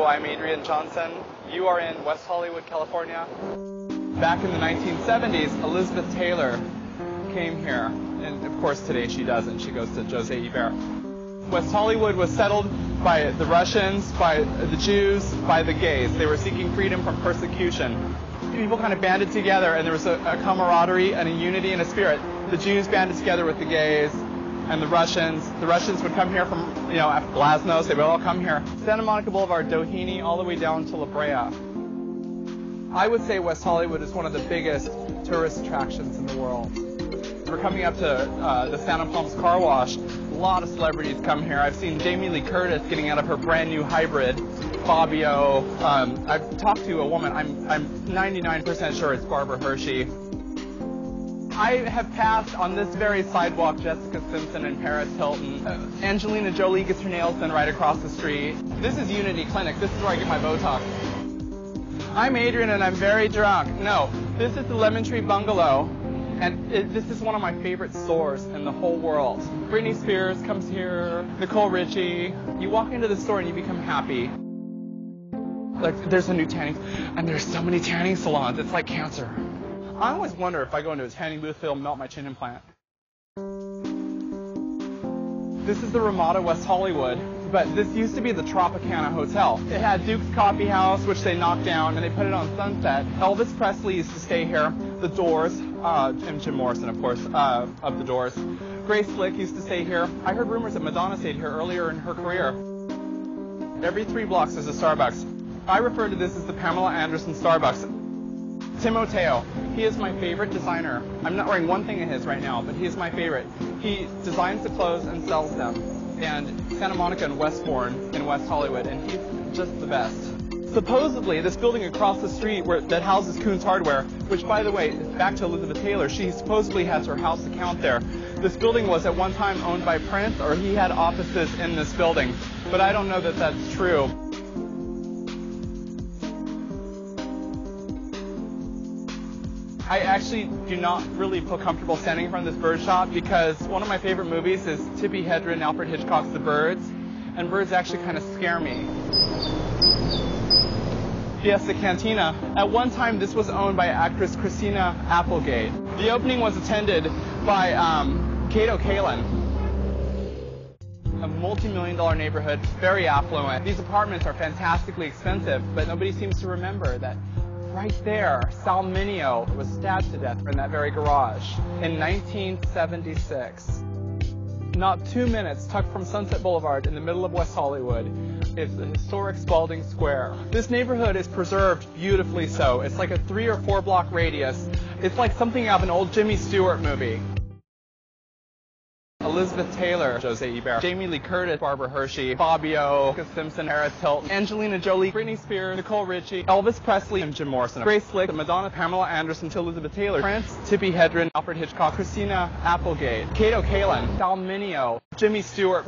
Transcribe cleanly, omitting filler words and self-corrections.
I'm Adrian Johnson. You are in West Hollywood, California. Back in the 1970s, Elizabeth Taylor came here. And of course today she doesn't. She goes to Jose Ibert. West Hollywood was settled by the Russians, by the Jews, by the gays. They were seeking freedom from persecution. People kind of banded together, and there was a camaraderie and a unity and a spirit. The Jews banded together with the gays and the Russians. The Russians would come here from, after Glasnost, they would all come here. Santa Monica Boulevard, Doheny, all the way down to La Brea. I would say West Hollywood is one of the biggest tourist attractions in the world. We're coming up to the Santa Palms Car Wash. A lot of celebrities come here. I've seen Jamie Lee Curtis getting out of her brand new hybrid. Fabio. I've talked to a woman. I'm 99% sure it's Barbara Hershey. I have passed on this very sidewalk Jessica Simpson and Paris Hilton. Angelina Jolie gets her nails done right across the street. This is Unity Clinic. This is where I get my Botox. I'm Adrian and I'm very drunk. No, this is the Lemon Tree Bungalow. And this is one of my favorite stores in the whole world. Britney Spears comes here, Nicole Richie. You walk into the store and you become happy. Like, there's a new tanning, and there's so many tanning salons, it's like cancer. I always wonder if I go into a tanning booth, it'll melt my chin implant. This is the Ramada West Hollywood, but this used to be the Tropicana Hotel. It had Duke's Coffee House, which they knocked down, and they put it on Sunset. Elvis Presley used to stay here. The Doors, and Jim Morrison, of course, of the Doors. Grace Slick used to stay here. I heard rumors that Madonna stayed here earlier in her career. Every 3 blocks there's a Starbucks. I refer to this as the Pamela Anderson Starbucks. Timoteo, he is my favorite designer. I'm not wearing one thing of his right now, but he is my favorite. He designs the clothes and sells them. And Santa Monica and Westbourne in West Hollywood, and he's just the best. Supposedly, this building across the street that houses Coons Hardware, which, by the way, back to Elizabeth Taylor, she supposedly has her house account there. This building was at one time owned by Prince, or he had offices in this building. But I don't know that that's true. I actually do not really feel comfortable standing in front of this bird shop because one of my favorite movies is Tippi Hedren and Alfred Hitchcock's The Birds, and birds actually kind of scare me. Fiesta Cantina. At one time, this was owned by actress Christina Applegate. The opening was attended by Kato Kaelin. A multi-million-dollar neighborhood, very affluent. These apartments are fantastically expensive, but nobody seems to remember that right there, Sal Mineo was stabbed to death in that very garage in 1976. Not 2 minutes, tucked from Sunset Boulevard in the middle of West Hollywood, is the historic Spalding Square. This neighborhood is preserved beautifully so. It's like a 3 or 4 block radius. It's like something out of an old Jimmy Stewart movie. Elizabeth Taylor, Jose Ibert, Jamie Lee Curtis, Barbara Hershey, Fabio, Jessica Simpson, Paris Hilton, Angelina Jolie, Britney Spears, Nicole Richie, Elvis Presley, and Jim Morrison, Grace Slick, Madonna, Pamela Anderson, Elizabeth Taylor, Prince, Tippi Hedren, Alfred Hitchcock, Christina Applegate, Kato Kaelin, Sal Mineo, Jimmy Stewart.